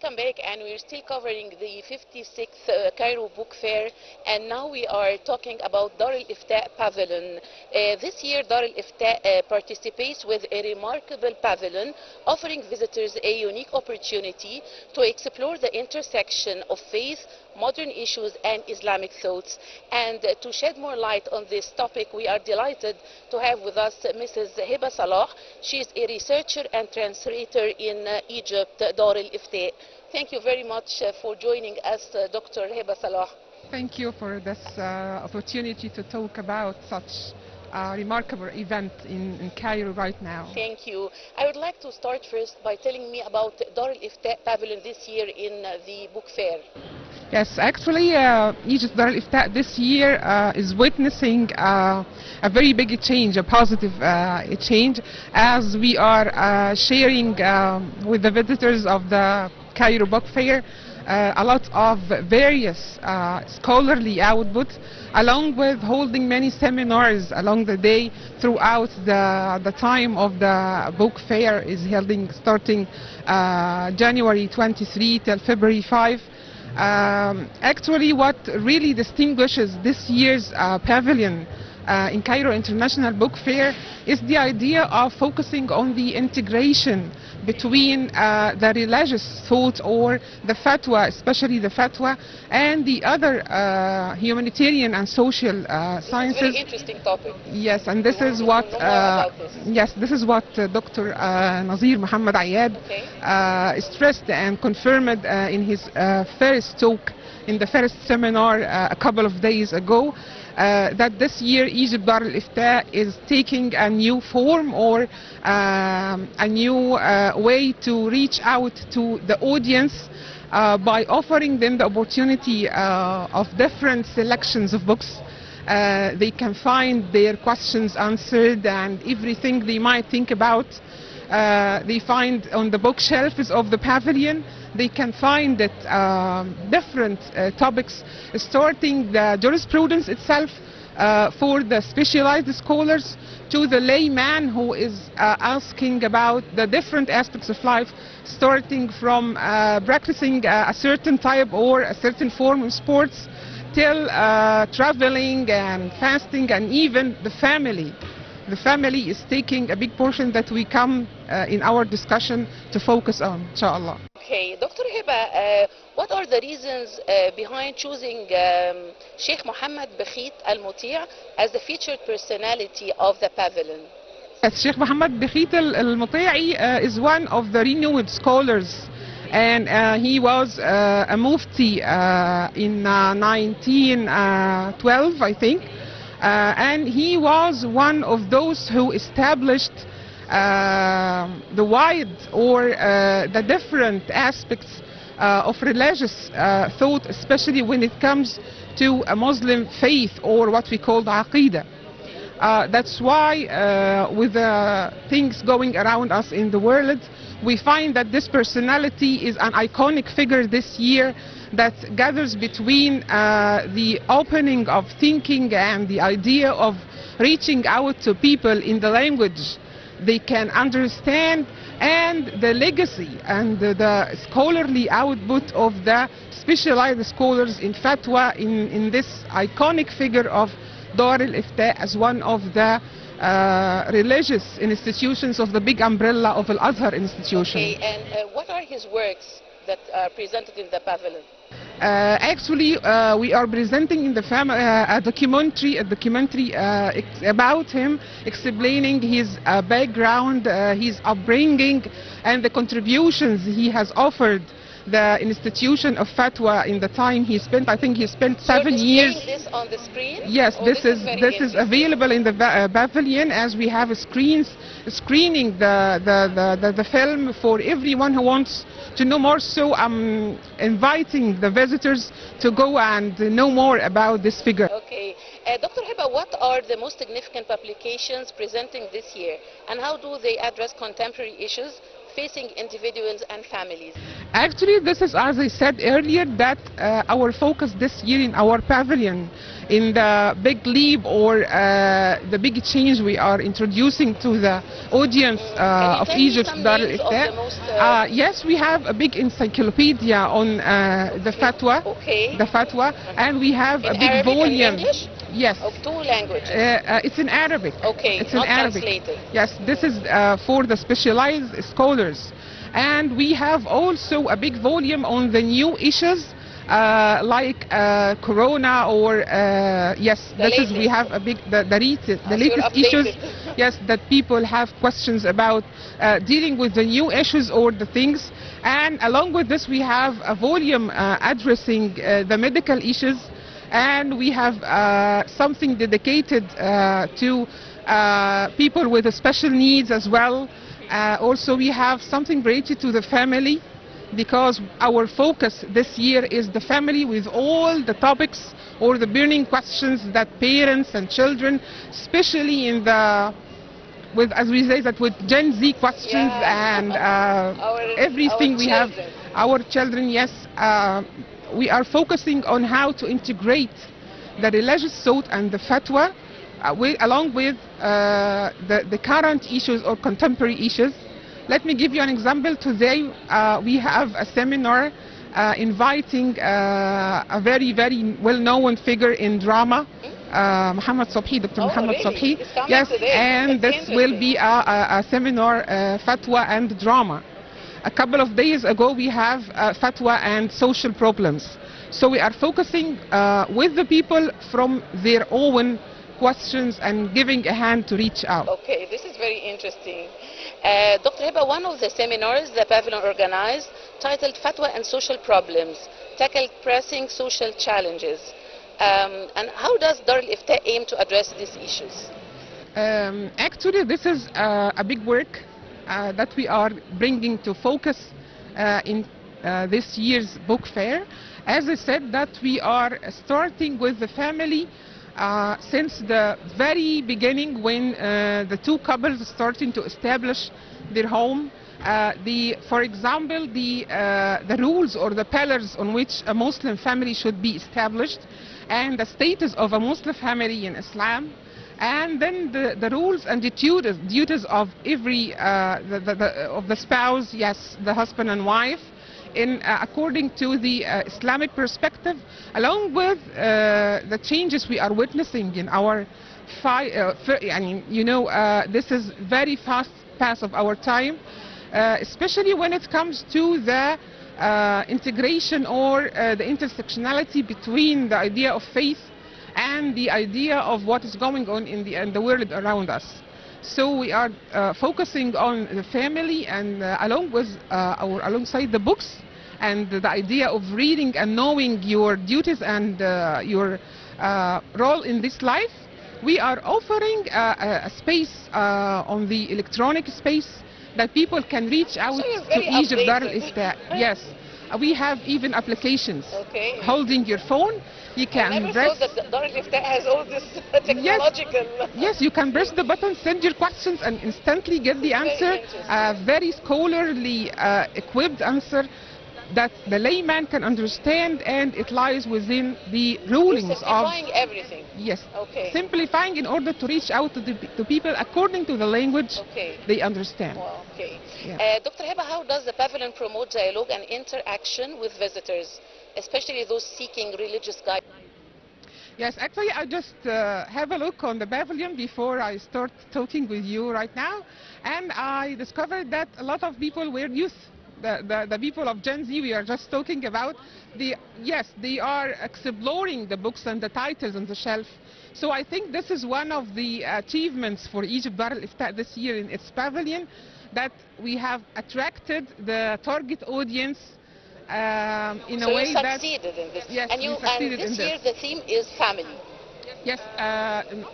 welcome back, and we're still covering the 56th Cairo Book Fair, and now we are talking about Dar al-Ifta Pavilion. This year Dar al-Ifta participates with a remarkable pavilion offering visitors a unique opportunity to explore the intersection of faith, modern issues and Islamic thoughts. And to shed more light on this topic, we are delighted to have with us Mrs. Heba Salah. She is a researcher and translator in Egypt, Dar al-Ifta. Thank you very much for joining us, Dr. Heba Salah. Thank you for this opportunity to talk about such a remarkable event in Cairo right now. Thank you. I would like to start first by telling me about Dar al-Ifta Pavilion this year in the book fair. Yes, actually, Egypt Dar al-Ifta this year is witnessing a very big change, a positive change, as we are sharing with the visitors of the Cairo Book Fair a lot of various scholarly output, along with holding many seminars along the day throughout the time of the book fair is holding starting January 23 till February 5. Actually, what really distinguishes this year's pavilion in Cairo International Book Fair is the idea of focusing on the integration between the religious thought or the fatwa, especially the fatwa, and the other humanitarian and social sciences. Very interesting topic. Yes, and this is what Dr. Nazir Muhammad Ayad stressed and confirmed in his first talk in the first seminar a couple of days ago. That this year Egypt Dar al-Ifta is taking a new form or a new way to reach out to the audience by offering them the opportunity of different selections of books. They can find their questions answered, and everything they might think about they find on the bookshelves of the pavilion. They can find that different topics, starting the jurisprudence itself for the specialized scholars to the layman who is asking about the different aspects of life, starting from practicing a certain type or a certain form of sports till traveling and fasting, and even the family. The family is taking a big portion that we come in our discussion to focus on, inshallah. Okay, Dr. Heba, what are the reasons behind choosing Sheikh Mohammed Bekhit al-Muti' as the featured personality of the pavilion? Yes, Sheikh Mohammed Bekhit al-Muti' is one of the renowned scholars, and he was a mufti in 1912, I think. And he was one of those who established the wide or the different aspects of religious thought, especially when it comes to a Muslim faith or what we call the Aqidah. That's why with the things going around us in the world, we find that this personality is an iconic figure this year that gathers between the opening of thinking and the idea of reaching out to people in the language they can understand, and the legacy and the scholarly output of the specialized scholars in fatwa in this iconic figure of Dar al-Ifta as one of the religious institutions of the big umbrella of Al-Azhar institution. Okay, and what are his works that are presented in the pavilion? Actually, we are presenting in the a documentary about him, explaining his background, his upbringing, and the contributions he has offered the institution of fatwa in the time he spent. I think he spent 7 years. This on the screen? Yes, this is available in the pavilion, as we have screens screening the film for everyone who wants to know more. So I'm inviting the visitors to go and know more about this figure. Okay, Dr. Heba, what are the most significant publications presenting this year, and how do they address contemporary issues facing individuals and families? Actually, this is, as I said earlier, that our focus this year in our pavilion, in the big leap or the big change we are introducing to the audience of Egypt's Dar al-Ifta. Yes, we have a big encyclopedia on the fatwa, and we have a big volume. Yes. Of 2 languages. It's in Arabic. Okay, it's not in Arabic. Translated. Yes, this is for the specialized scholars. And we have also a big volume on the new issues like Corona or we have a big the latest issues. Yes, that people have questions about dealing with the new issues or the things. And along with this, we have a volume addressing the medical issues, and we have something dedicated to people with special needs as well. Also, we have something related to the family, because our focus this year is the family, with all the topics or the burning questions that parents and children, especially in the, with, as we say, that with Gen Z questions and everything, we have our children. Yes, we are focusing on how to integrate the religious thought and the fatwa along with the current issues or contemporary issues. Let me give you an example. Today we have a seminar inviting a very, very well-known figure in drama, Muhammad Sobhi, Dr. Muhammad Sobhi. Yes, and this will be a seminar, fatwa and drama. A couple of days ago we have fatwa and social problems. So we are focusing with the people from their own questions and giving a hand to reach out. Okay, this is very interesting. Dr. Heba, one of the seminars the pavilion organized, titled Fatwa and Social Problems, tackled pressing social challenges. And how does Dar al-Ifta aim to address these issues? Actually, this is a big work that we are bringing to focus in this year's book fair. As I said, that we are starting with the family since the very beginning, when the two couples starting to establish their home. For example, the rules or the pillars on which a Muslim family should be established, and the status of a Muslim family in Islam, and then the rules and the duties of every of the spouse, yes, the husband and wife, in according to the Islamic perspective, along with the changes we are witnessing in our this is very fast pace of our time, especially when it comes to the integration or the intersectionality between the idea of faith and the idea of what is going on in the world around us. So we are focusing on the family, and alongside the books and the idea of reading and knowing your duties and your role in this life, we are offering a space on the electronic space that people can reach out to Egypt Dar al-Ifta. Yes, we have even applications. Okay. Holding your phone, you can I never thought that Dar al-Ifta has all this technological. Yes, you can press the button, send your questions, and instantly get the answer. A very scholarly equipped answer that the layman can understand, and it lies within the rulings simplifying everything. Yes. Okay. Simplifying in order to reach out to people according to the language they understand. Well, okay. Yeah. Dr. Heba, how does the pavilion promote dialogue and interaction with visitors, especially those seeking religious guidance? Yes, actually I just have a look on the pavilion before I start talking with you right now, and I discovered that a lot of people were youth. The people of Gen Z we are just talking about, they are exploring the books and the titles on the shelf. So I think this is one of the achievements for Egypt Dar al-Ifta this year in its pavilion, that we have attracted the target audience in a way that... So you succeeded in this. Yes, and this year the theme is family. Yes,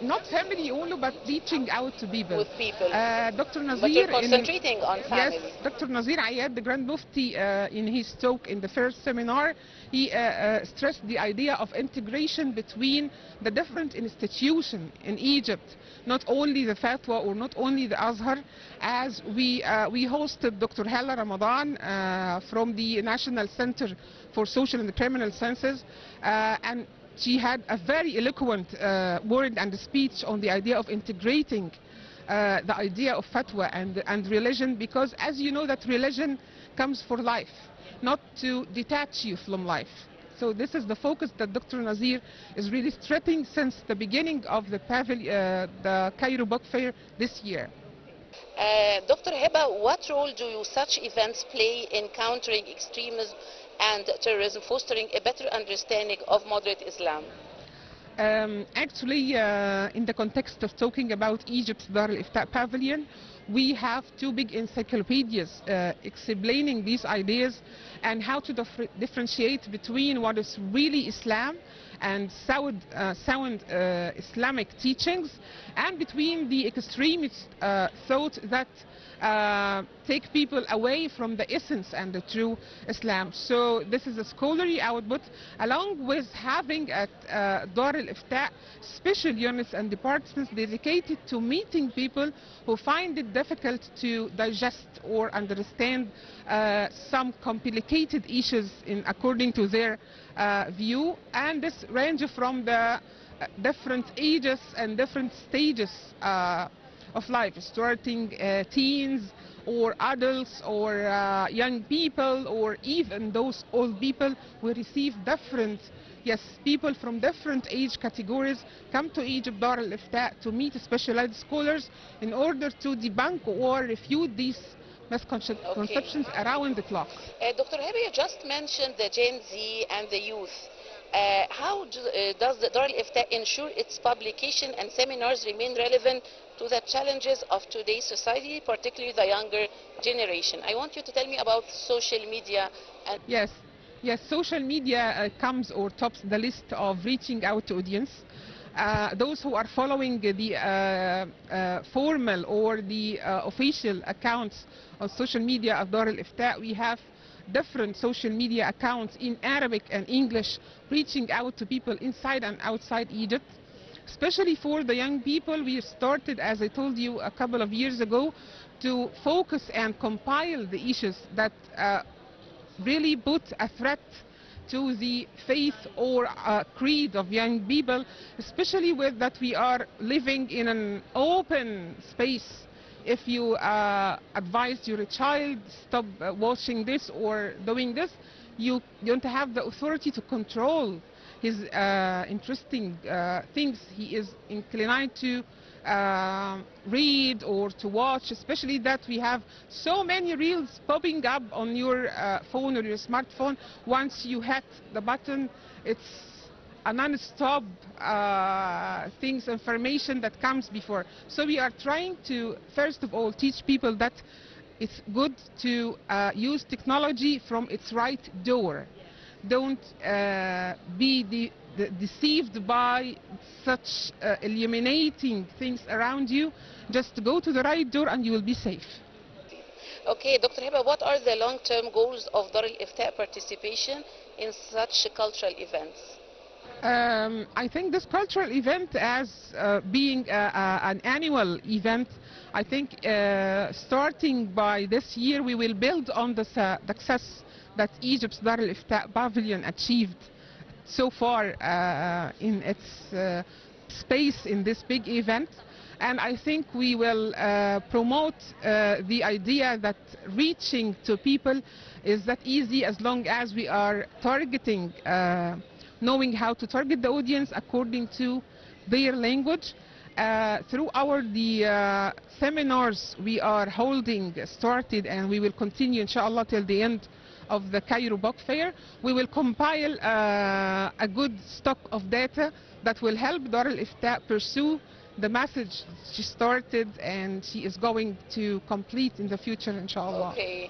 not family only, but reaching out to people. With people. Dr. Nazir, but you're concentrating on family. Yes, Dr. Nazir Ayad, the Grand Mufti, in his talk in the first seminar, he stressed the idea of integration between the different institutions in Egypt, not only the Fatwa or not only the Azhar, as we hosted Dr. Hala Ramadan from the National Center for Social and Criminal Sciences, and she had a very eloquent word and speech on the idea of integrating the idea of fatwa and religion, because as you know that religion comes for life, not to detach you from life. So this is the focus that Dr. Nazir is really stressing since the beginning of the Cairo Book Fair this year. Dr. Heba, what role do such events play in countering extremism and terrorism, fostering a better understanding of moderate Islam? Actually, in the context of talking about Egypt's Dar al-Ifta Pavilion, we have two big encyclopedias explaining these ideas and how to differentiate between what is really Islam and sound Islamic teachings, and between the extremist thought that take people away from the essence and the true Islam. So this is a scholarly output, along with having at Dar al-Ifta special units and departments dedicated to meeting people who find it difficult to digest or understand some complicated issues according to their view, and this ranges from the different ages and different stages of life, starting teens or adults or young people or even those old people. We receive different, people from different age categories come to Egypt Dar al-Ifta to meet specialized scholars in order to debunk or refute these misconceptions around the clock. Dr. Heba, you just mentioned the Gen Z and the youth. How does the Dar al-Ifta ensure its publication and seminars remain relevant to the challenges of today's society, particularly the younger generation? I want you to tell me about social media. Yes, social media comes or tops the list of reaching out to audience. Those who are following the formal or the official accounts on social media of Dar al-Ifta, we have different social media accounts in Arabic and English reaching out to people inside and outside Egypt. Especially for the young people, we started, as I told you a couple of years ago, to focus and compile the issues that really put a threat to the faith or creed of young people, especially with that we are living in an open space. If you advise your child, stop watching this or doing this, you don't have the authority to control his interesting things he is inclined to read or to watch, especially that we have so many reels popping up on your phone or your smartphone. Once you hit the button, it's a non-stop information that comes before. So we are trying to, first of all, teach people that it's good to use technology from its right door. Don't be deceived by such illuminating things around you. Just go to the right door and you will be safe. Okay, Dr. Heba, what are the long-term goals of Dar al-Ifta participation in such cultural events? I think this cultural event, as being an annual event, I think starting by this year we will build on the success that Egypt's Dar al-Ifta Pavilion achieved so far in its space in this big event. And I think we will promote the idea that reaching to people is that easy as long as we are targeting, knowing how to target the audience according to their language. Through the seminars we are holding started, and we will continue inshallah till the end of the Cairo Book Fair, we will compile a good stock of data that will help Dar al-Ifta pursue the message she started and she is going to complete in the future, inshallah. Okay.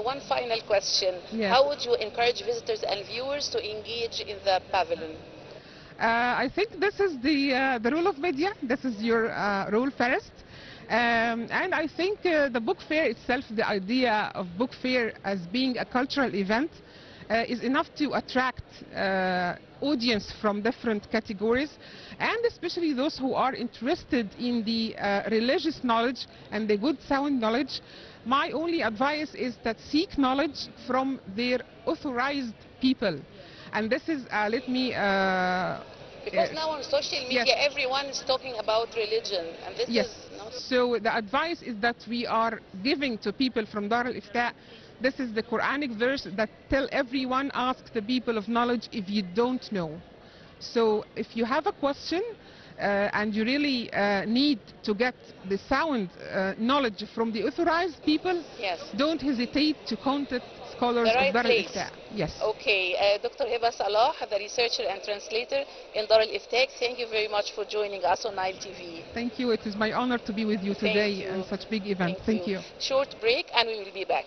One final question. Yes. How would you encourage visitors and viewers to engage in the pavilion? I think this is the role of media. This is your role first. And I think the book fair itself, the idea of book fair as being a cultural event, is enough to attract audience from different categories, and especially those who are interested in the religious knowledge and the good sound knowledge. My only advice is that seek knowledge from their authorized people. And this is, let me... because now on social media, yes, everyone is talking about religion. And this yes. is not... So the advice is that we are giving to people from Dar al-Ifta. This is the Quranic verse that tell everyone, ask the people of knowledge if you don't know. So if you have a question and you really need to get the sound knowledge from the authorized people, yes, don't hesitate to contact scholars of Dar al-Ifta. Yes. Okay, Dr. Heba Salah, the researcher and translator in Dar al-Ifta, thank you very much for joining us on Nile TV. Thank you. It is my honor to be with you today in such big event. Thank you. Short break and we will be back.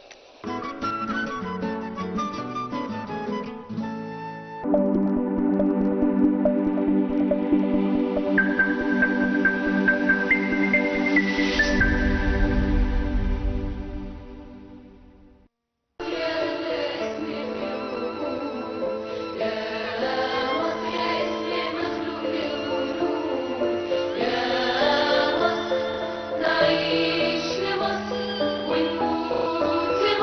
نعيش لمصر ونموت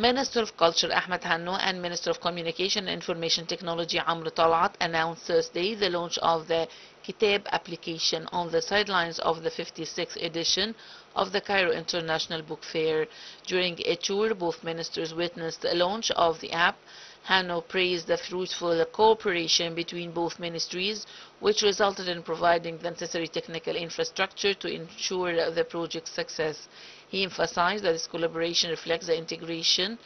Minister of Culture Ahmed Hanno and Minister of Communication and Information Technology Amr Talat announced Thursday the launch of the Kitab application on the sidelines of the 56th edition of the Cairo International Book Fair. During a tour, both ministers witnessed the launch of the app. Hanno praised the fruitful cooperation between both ministries, which resulted in providing the necessary technical infrastructure to ensure the project's success. He emphasized that this collaboration reflects the integration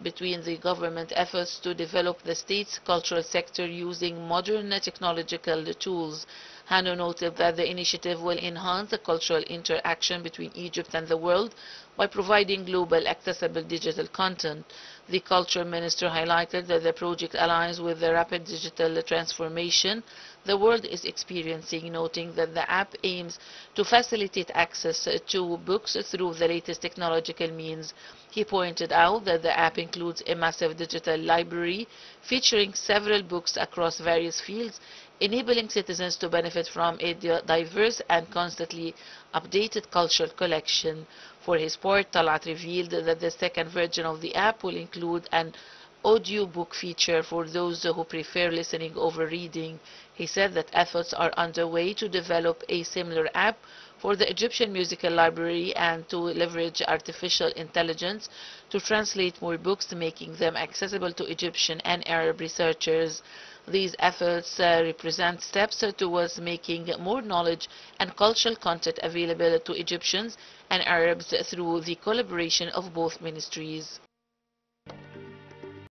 between the government efforts to develop the state's cultural sector using modern technological tools. Hanno noted that the initiative will enhance the cultural interaction between Egypt and the world by providing global accessible digital content. The culture minister highlighted that the project aligns with the rapid digital transformation the world is experiencing, noting that the app aims to facilitate access to books through the latest technological means. He pointed out that the app includes a massive digital library featuring several books across various fields, enabling citizens to benefit from a diverse and constantly updated cultural collection. For his part, Talat revealed that the second version of the app will include an audiobook feature for those who prefer listening over reading. He said that efforts are underway to develop a similar app for the Egyptian Musical Library and to leverage artificial intelligence to translate more books, making them accessible to Egyptian and Arab researchers. These efforts represent steps towards making more knowledge and cultural content available to Egyptians and Arabs through the collaboration of both ministries.